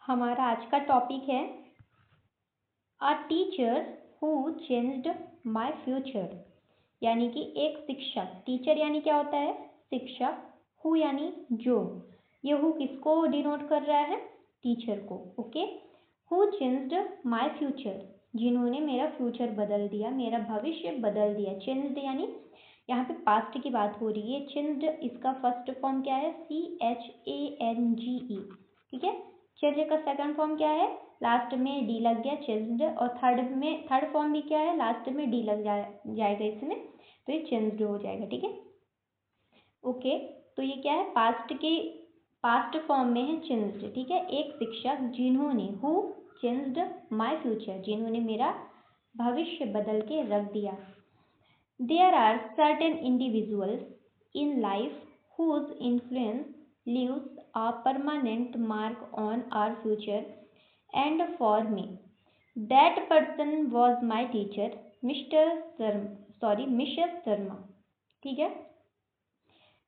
हमारा आज का टॉपिक है a teacher who changed my future. यानी कि एक शिक्षक, टीचर यानी क्या होता है? शिक्षक। हु यानी जो, ये हु किसको डिनोट कर रहा है? टीचर को। Okay. Who changed my future, जिन्होंने मेरा फ्यूचर बदल दिया, मेरा भविष्य बदल दिया। चेंज्ड यानी यहाँ पे पास्ट की बात हो रही है। चेंज्ड इसका फर्स्ट फॉर्म क्या है? CHANGE। ठीक है। चेंज का सेकंड फॉर्म क्या है? लास्ट में डी लग गया, चेंज्ड। और थर्ड फॉर्म भी क्या है? लास्ट में डी लग जाएगा इसमें, तो ये चेंज्ड हो जाएगा। ठीक है। ओके। तो ये क्या है? पास्ट फॉर्म में है चेंज्ड। ठीक है। एक शिक्षक जिन्होंने, हु चेंज्ड माय फ्यूचर, जिन्होंने मेरा भविष्य बदल के रख दिया। There are certain individuals in life whose influence leaves a permanent mark on our future, and for me, that person was my teacher, Mrs. Sharma। ठीक है।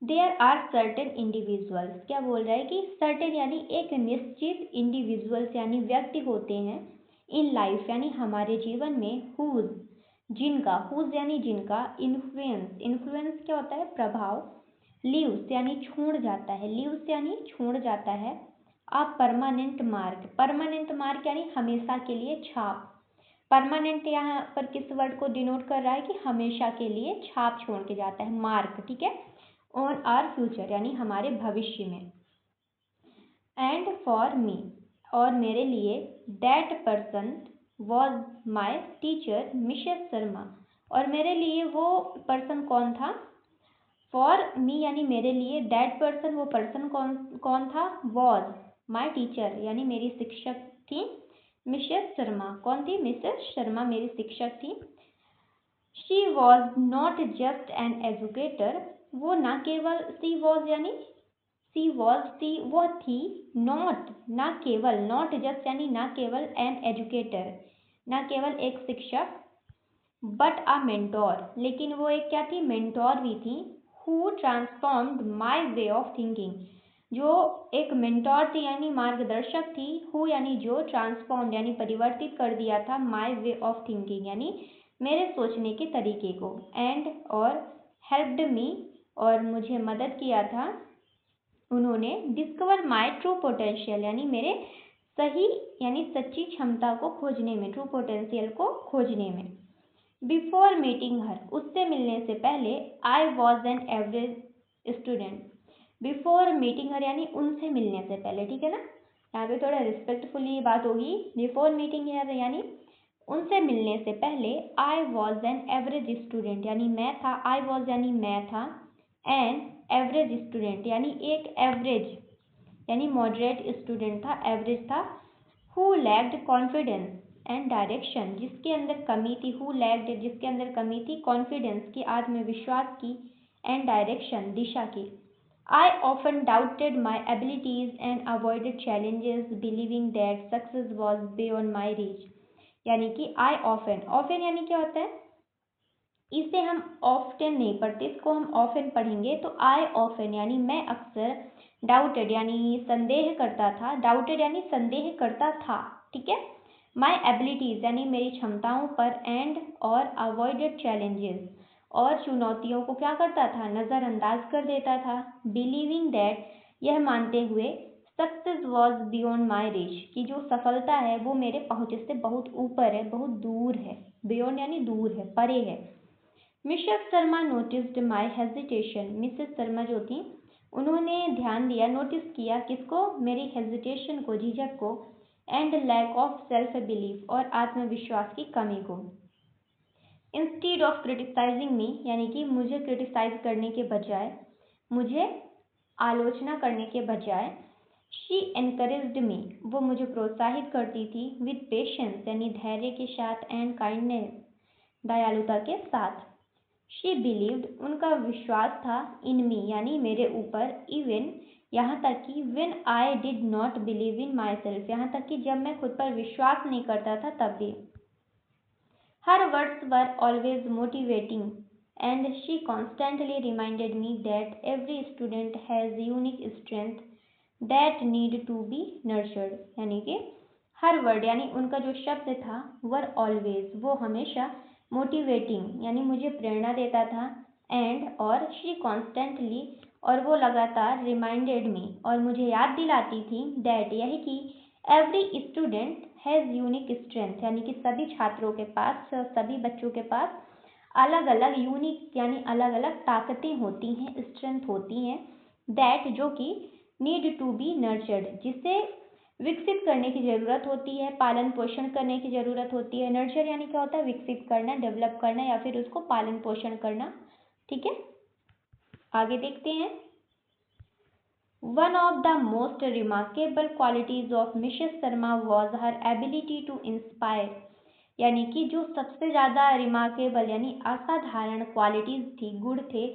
There are certain individuals, क्या बोल रहा है कि certain यानी एक निश्चित, individuals यानी व्यक्ति होते हैं, in life यानी हमारे जीवन में, whose जिनका, हुज यानी जिनका, इन्फ्लुएंस क्या होता है? प्रभाव। लीव्स यानी छोड़ जाता है, लीव्स यानी छोड़ जाता है। आ परमानेंट मार्क यानी हमेशा के लिए छाप। परमानेंट यहाँ पर किस वर्ड को डिनोट कर रहा है? कि हमेशा के लिए छाप छोड़ के जाता है, मार्क। ठीक है। ऑन आवर फ्यूचर यानी हमारे भविष्य में। एंड फॉर मी, और मेरे लिए, that person was my teacher Mrs Sharma, और मेरे लिए वो पर्सन कौन था? फॉर मी यानी मेरे लिए, दैट पर्सन वो पर्सन कौन था? वॉज माई टीचर यानी मेरी शिक्षक थी, मिसेस शर्मा। कौन थी? मिसेस शर्मा मेरी शिक्षक थी। She was not just an educator, वो ना केवल, सी वॉज यानी वो थी, नॉट ना केवल, नॉट जस्ट यानी ना केवल, एन एजुकेटर ना केवल एक शिक्षक, बट अ मेंटोर, लेकिन वो एक क्या थी? मेंटोर भी थी। Who transformed my way of thinking, जो एक मेंटोर थी यानी मार्गदर्शक थी। हु यानी जो, ट्रांसफॉर्म्ड यानी परिवर्तित कर दिया था, माई वे ऑफ थिंकिंग यानी मेरे सोचने के तरीके को। एंड और हेल्प्ड मी, और मुझे मदद किया था उन्होंने, डिस्कवर माई ट्रू पोटेंशियल यानी मेरे सही यानी सच्ची क्षमता को खोजने में, ट्रू पोटेंशियल को खोजने में। बिफोर मीटिंग हर, उससे मिलने से पहले, I was an average student. Before meeting her यानी उनसे मिलने से पहले। ठीक है ना, यहाँ पे थोड़ा रिस्पेक्टफुली बात होगी। बिफोर मीटिंग हर यानी उनसे मिलने से पहले, I was an average student यानी मैं था, आई वॉज यानी मैं था, एन एवरेज स्टूडेंट यानी एक एवरेज यानी मॉडरेट स्टूडेंट था, एवरेज था। Who lacked confidence and direction, जिसके अंदर कमी थी। हु लैक्ड जिसके अंदर कमी थी, कॉन्फिडेंस की, आत्मविश्वास की, एंड डायरेक्शन दिशा की। I often doubted my abilities and avoided challenges, believing that success was beyond my reach. यानी कि आई ऑफन यानी क्या होता है? इसे हम ऑफ्टन नहीं पढ़ते, इसको हम ऑफन पढ़ेंगे। तो आई ऑफन यानी मैं अक्सर, डाउटेड यानी संदेह करता था, डाउटेड यानी संदेह करता था। ठीक है। माई एबिलिटीज यानी मेरी क्षमताओं पर, एंड और अवॉइडेड चैलेंजेस, और चुनौतियों को क्या करता था? नज़रअंदाज कर देता था। बिलीविंग दैट, यह मानते हुए, success was beyond my reach, कि जो सफलता है वो मेरे पहुँच से बहुत ऊपर है, बहुत दूर है। बियॉन्ड यानी दूर है, परे है। मिसेस शर्मा नोटिस्ड माई हेजिटेशन, मिसेस शर्मा जो थी उन्होंने ध्यान दिया, नोटिस किया किसको? मेरी हेजिटेशन को, झिझक को, and lack of self belief, और आत्मविश्वास की कमी को। इंस्टीड ऑफ क्रिटिसाइजिंग मी यानी कि मुझे क्रिटिसाइज करने के बजाय, मुझे आलोचना करने के बजाय, शी एनकरेज्ड मी, वो मुझे प्रोत्साहित करती थी, विद पेशेंस यानी धैर्य के साथ, एंड काइंडनेस दयालुता के साथ। शी बिलीव्ड, उनका विश्वास था, इन मी यानी मेरे ऊपर, इवन यहाँ तक कि, when I did not believe in my self, यहाँ तक कि जब मैं खुद पर विश्वास नहीं करता था तब भी। Her words were always motivating, and she constantly reminded me that every student has unique strength, that need to be nurtured, यानी कि हर वर्ड यानी उनका जो शब्द था वर ऑलवेज, वो हमेशा मोटिवेटिंग यानी मुझे प्रेरणा देता था, एंड और शी कॉन्स्टेंटली, और वो लगातार रिमाइंडेड मी, और मुझे याद दिलाती थी, दैट यही कि every student has unique strength, यानी कि सभी छात्रों के पास, सभी बच्चों के पास अलग अलग यूनिक यानी अलग अलग ताकतें होती हैं, स्ट्रेंथ होती हैं, दैट जो कि नीड टू बी नर्चर्ड, जिसे विकसित करने की ज़रूरत होती है, पालन पोषण करने की ज़रूरत होती है। नर्चर यानी क्या होता है, विकसित करना, डेवलप करना, या फिर उसको पालन पोषण करना। ठीक है, आगे देखते हैं। One of the most remarkable qualities of Mrs Sharma was her ability to inspire, यानी कि जो सबसे ज़्यादा रिमार्केबल यानी असाधारण क्वालिटीज थी, गुण थे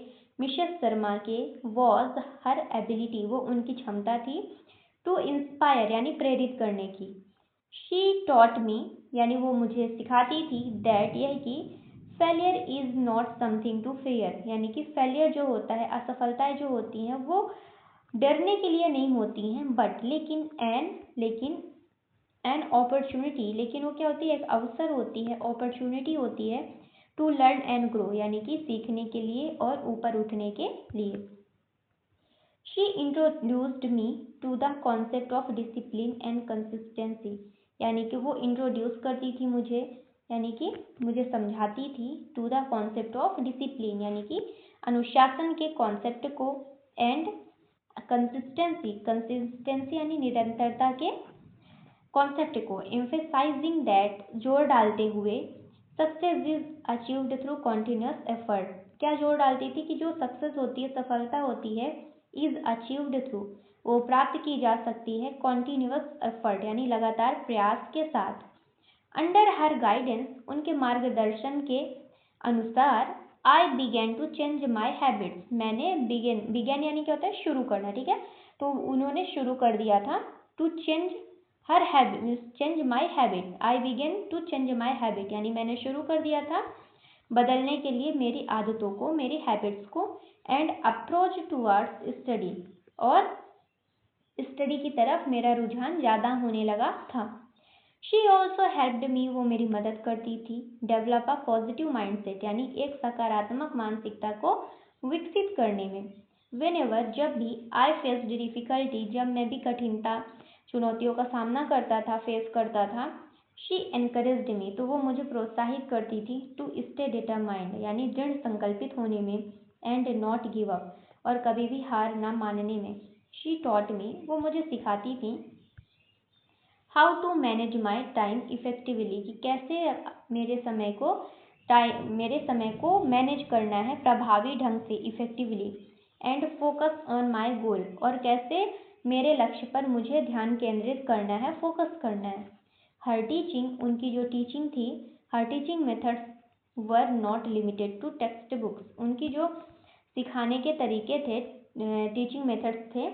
मिसेस शर्मा के, वॉज हर एबिलिटी, वो उनकी क्षमता थी, टू इंस्पायर यानी प्रेरित करने की। शी टॉट मी, यानी वो मुझे सिखाती थी, दैट यह कि failure is not something to fear, यानी कि फेलियर जो होता है, असफलताएं जो होती हैं वो डरने के लिए नहीं होती हैं, बट लेकिन एन अपॉर्चुनिटी, लेकिन वो क्या होती है, एक अवसर होती है, अपॉर्चुनिटी होती है, टू लर्न एंड ग्रो, यानी कि सीखने के लिए और ऊपर उठने के लिए। She introduced me to the concept of discipline and consistency, यानी कि वो इंट्रोड्यूस करती थी मुझे, यानी कि मुझे समझाती थी, to the concept of discipline, यानी कि अनुशासन के कॉन्सेप्ट को, एंड कंसिस्टेंसी यानी निरंतरता के कॉन्सेप्ट को, एम्फेसाइजिंग दैट, जोर डालते हुए, success is achieved through continuous effort, क्या जोर डालती थी कि जो सक्सेस होती है, सफलता होती है, इज अचीव्ड थ्रू, वो प्राप्त की जा सकती है, कॉन्टिन्यूस एफर्ट यानी लगातार प्रयास के साथ, अंडर हर गाइडेंस, उनके मार्गदर्शन के अनुसार, I began to change my habits, मैंने बिगेन यानी क्या होता है, शुरू करना, ठीक है, तो उन्होंने शुरू कर दिया था, to change her habit, change my habit, I began to change my habit, यानी मैंने शुरू कर दिया था बदलने के लिए मेरी आदतों को, मेरी हैबिट्स को, एंड अप्रोच टूवर्ड्स स्टडी, और स्टडी की तरफ मेरा रुझान ज़्यादा होने लगा था। शी ऑल्सो हेल्प्ड मी, वो मेरी मदद करती थी, डेवलप अ पॉजिटिव माइंडसेट, यानी एक सकारात्मक मानसिकता को विकसित करने में, वेन एवर, जब भी, आई फेस्ड डिफिकल्टी, जब मैं भी कठिनता चुनौतियों का सामना करता था, फेस करता था, शी एनकरेज्ड मी, तो वो मुझे प्रोत्साहित करती थी, टू स्टे डिटरमाइंड, यानी दृढ़ संकल्पित होने में, एंड नॉट गिव अप, और कभी भी हार ना मानने में। शी टॉट मी, वो मुझे सिखाती थी, how to manage my time effectively, कि कैसे मेरे समय को मैनेज करना है प्रभावी ढंग से, effectively, and focus on my goal, और कैसे मेरे लक्ष्य पर मुझे ध्यान केंद्रित करना है, फोकस करना है। हर टीचिंग, उनकी जो टीचिंग थी, her teaching methods were not limited to text books, उनकी जो सिखाने के तरीके थे, टीचिंग मेथड्स थे,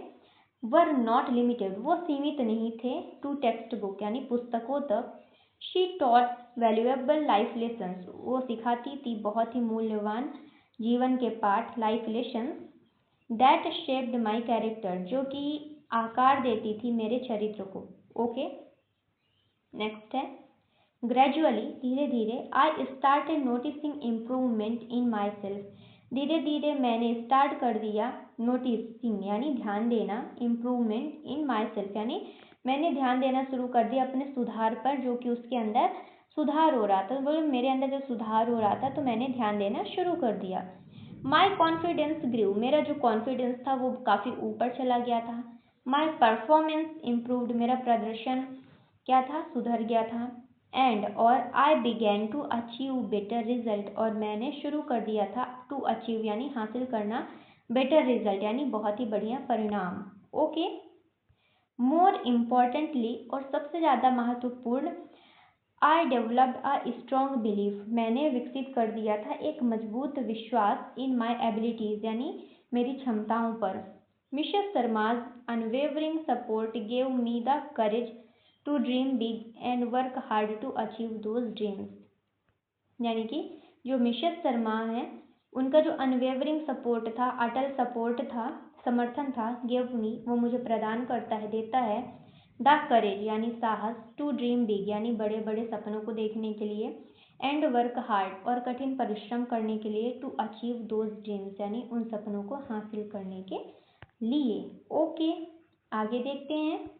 वर नॉट लिमिटेड, वो सीमित नहीं थे, टू टेक्स्ट बुक यानी पुस्तकों तक। She taught valuable life lessons, वो सिखाती थी बहुत ही मूल्यवान जीवन के पाठ, life lessons, that shaped my character, जो कि आकार देती थी मेरे चरित्र को। ओके, नेक्स्ट है, ग्रेजुअली, धीरे धीरे, I started noticing improvement in my self, धीरे धीरे मैंने स्टार्ट कर दिया, नोटिसिंग यानी ध्यान देना, इम्प्रूवमेंट इन माई सेल्फ यानी मैंने ध्यान देना शुरू कर दिया अपने सुधार पर, जो कि उसके अंदर सुधार हो रहा था, वो मेरे अंदर जो सुधार हो रहा था, तो मैंने ध्यान देना शुरू कर दिया। माई कॉन्फिडेंस ग्रू, मेरा जो कॉन्फिडेंस था वो काफ़ी ऊपर चला गया था। माई परफॉर्मेंस इम्प्रूव्ड, मेरा प्रदर्शन क्या था, सुधर गया था। एंड, और I began to achieve better result, और मैंने शुरू कर दिया था, टू अचीव यानी हासिल करना, बेटर रिजल्ट यानी बहुत ही बढ़िया परिणाम। ओके, मोर इम्पॉर्टेंटली, और सबसे ज़्यादा महत्वपूर्ण, I developed a strong belief, मैंने विकसित कर दिया था एक मजबूत विश्वास, इन माई एबिलिटीज यानी मेरी क्षमताओं पर। Mrs Sharma's unwavering support gave me the courage to dream big and work hard to achieve those dreams, यानी कि जो मिसेस शर्मा है, उनका जो अनवेवरिंग सपोर्ट था, अटल सपोर्ट था, समर्थन था, गिव मी वो मुझे प्रदान करता है, देता है, द करेज यानी साहस, टू ड्रीम बिग यानी बड़े बड़े सपनों को देखने के लिए, एंड वर्क हार्ड और कठिन परिश्रम करने के लिए, टू अचीव दोज ड्रीम्स यानी उन सपनों को हासिल करने के लिए। ओके, आगे देखते हैं।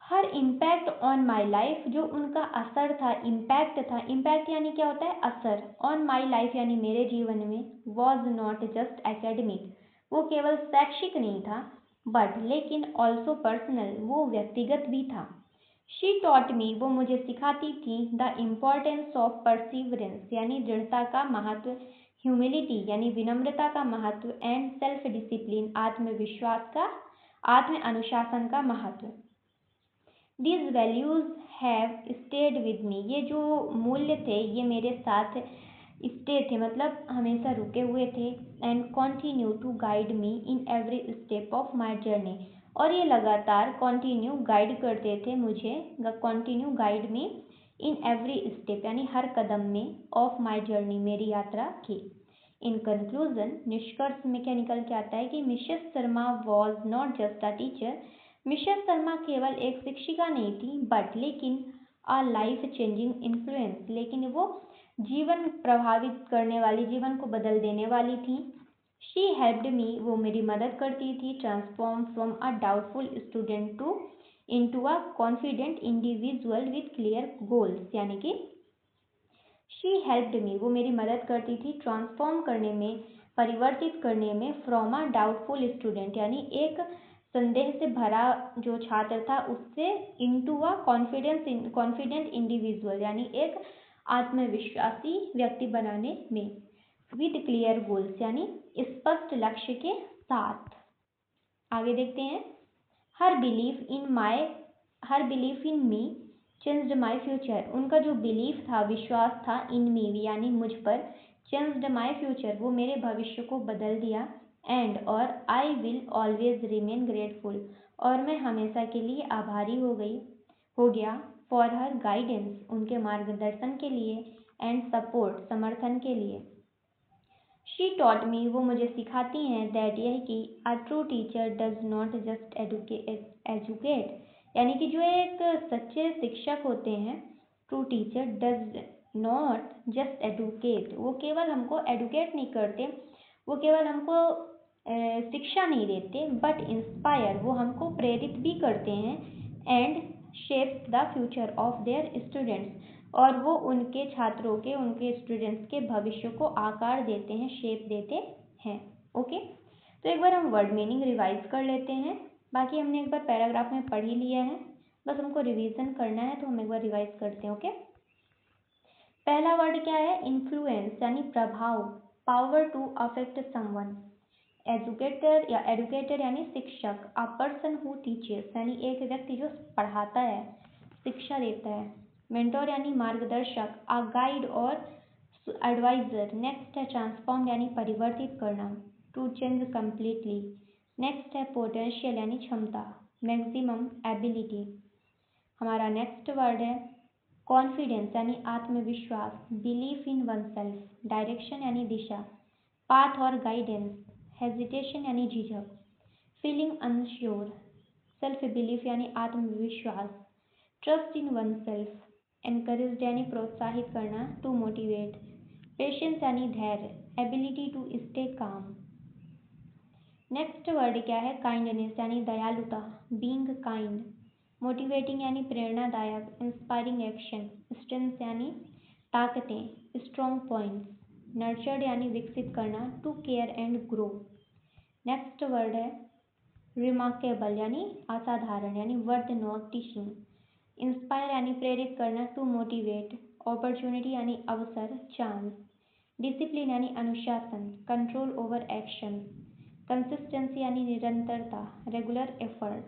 हर इम्पैक्ट ऑन माई लाइफ, जो उनका असर था, इम्पैक्ट था, इम्पैक्ट यानी क्या होता है, असर, ऑन माई लाइफ यानी मेरे जीवन में, वॉज नॉट जस्ट एकेडमिक वो केवल शैक्षिक नहीं था, बट लेकिन ऑल्सो पर्सनल वो व्यक्तिगत भी था। शी टॉट मी वो मुझे सिखाती थी, द इम्पोर्टेंस ऑफ परसिवरेंस यानी दृढ़ता का महत्व, ह्यूमिलिटी यानी विनम्रता का महत्व, एंड सेल्फ डिसिप्लिन आत्मविश्वास का, आत्म अनुशासन का महत्व। These values have stayed with me ये जो मूल्य थे ये मेरे साथ स्टे थे मतलब हमेशा रुके हुए थे, and continue to guide me in every step of my journey और ये लगातार continue गाइड करते थे मुझे, continue guide me in every step यानी हर कदम में, of my journey मेरी यात्रा की। इन कंक्लूजन निष्कर्ष में क्या निकल के आता है कि Mrs Sharma was not just a teacher, Mrs Sharma केवल एक शिक्षिका नहीं थी, बट लेकिन अ लाइफ चेंजिंग इन्फ्लुएंस लेकिन वो जीवन प्रभावित करने वाली, जीवन को बदल देने वाली थी। शी हेल्प्ड मी वो मेरी मदद करती थी, transform from a doubtful student to into a confident individual with clear goals यानी कि शी हेल्प्ड मी वो मेरी मदद करती थी ट्रांसफॉर्म करने में, परिवर्तित करने में, फ्रॉम अ डाउटफुल स्टूडेंट यानी एक संदेह से भरा जो छात्र था उससे, इनटू अ कॉन्फिडेंट इंडिविजुअल यानी एक आत्मविश्वासी व्यक्ति बनाने में, विद क्लियर गोल्स यानी स्पष्ट लक्ष्य के साथ। आगे देखते हैं। Her belief in me changed my future उनका जो बिलीफ था, विश्वास था, इन मी यानी मुझ पर, चेंज्ड माई फ्यूचर वो मेरे भविष्य को बदल दिया, एंड और I will always remain grateful और मैं हमेशा के लिए आभारी हो गया, फॉर हर गाइडेंस उनके मार्गदर्शन के लिए, एंड सपोर्ट समर्थन के लिए। शी टॉट मी वो मुझे सिखाती हैं, दैट यह कि a true teacher does not just educate यानी कि जो एक सच्चे शिक्षक होते हैं, true teacher does not just educate वो केवल हमको एडुकेट नहीं करते, वो केवल हमको शिक्षा नहीं देते, बट इंस्पायर वो हमको प्रेरित भी करते हैं, and shapes the future of their students और वो उनके छात्रों के, उनके स्टूडेंट्स के भविष्य को आकार देते हैं, शेप देते हैं। ओके, तो एक बार हम वर्ड मीनिंग रिवाइज कर लेते हैं, बाकी हमने एक बार पैराग्राफ में पढ़ ही लिया है, बस हमको रिवीजन करना है तो हम एक बार रिवाइज करते हैं। ओके, पहला वर्ड क्या है, इन्फ्लुएंस यानी प्रभाव, power to affect someone, educator यानी शिक्षक, अ पर्सन हु टीचर्स यानी एक व्यक्ति जो पढ़ाता है, शिक्षा देता है, मेंटोर यानी मार्गदर्शक, अ गाइड और एडवाइजर। नेक्स्ट है ट्रांसफॉर्म यानी परिवर्तित करना, टू चेंज कम्प्लीटली। नेक्स्ट है पोटेंशियल यानी क्षमता, मैक्सिमम एबिलिटी। हमारा नेक्स्ट वर्ड है कॉन्फिडेंस यानी आत्मविश्वास, belief in oneself, direction यानी दिशा, पाथ और गाइडेंस, हेजिटेशन यानी झिझक, फीलिंग अनश्योर, सेल्फ बिलीफ यानी आत्मविश्वास, trust in oneself, encourage यानी प्रोत्साहित करना, टू मोटिवेट, पेशेंस यानी धैर्य, ability to stay calm. Next word क्या है, काइंडनेस यानी दयालुता, बीइंग काइंड, मोटिवेटिंग यानी प्रेरणादायक, इंस्पायरिंग एक्शन, स्ट्रेंथ यानी ताकतें, स्ट्रॉन्ग पॉइंट्स, नर्चर्ड यानी विकसित करना, to care and grow. Next word है रिमार्केबल यानी असाधारण यानी वर्थ नोटिसिंग, इंस्पायर यानी प्रेरित करना, टू मोटिवेट, अपॉर्चुनिटी यानी अवसर, चांस, डिसिप्लिन यानी अनुशासन, कंट्रोल ओवर एक्शन, कंसिस्टेंसी यानी निरंतरता, रेगुलर एफर्ट।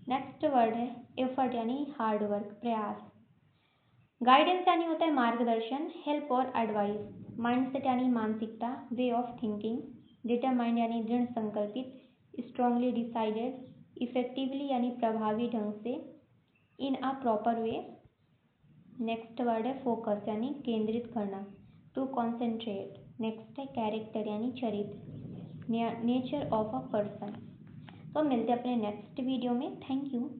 नेक्स्ट वर्ड है एफर्ट यानी हार्ड वर्क, प्रयास, गाइडेंस यानी होता है मार्गदर्शन, हेल्प और एडवाइस, माइंडसेट यानी मानसिकता, वे ऑफ थिंकिंग, डिटरमाइंड यानी दृढ़ संकल्पित, स्ट्रांगली डिसाइडेड, इफेक्टिवली यानी प्रभावी ढंग से, in a proper way. Next word है फोकस यानी केंद्रित करना, टू कॉन्सेंट्रेट। नेक्स्ट है कैरेक्टर यानी चरित्र, नेचर ऑफ अ पर्सन। तो मिलते हैं अपने नेक्स्ट वीडियो में। Thank you.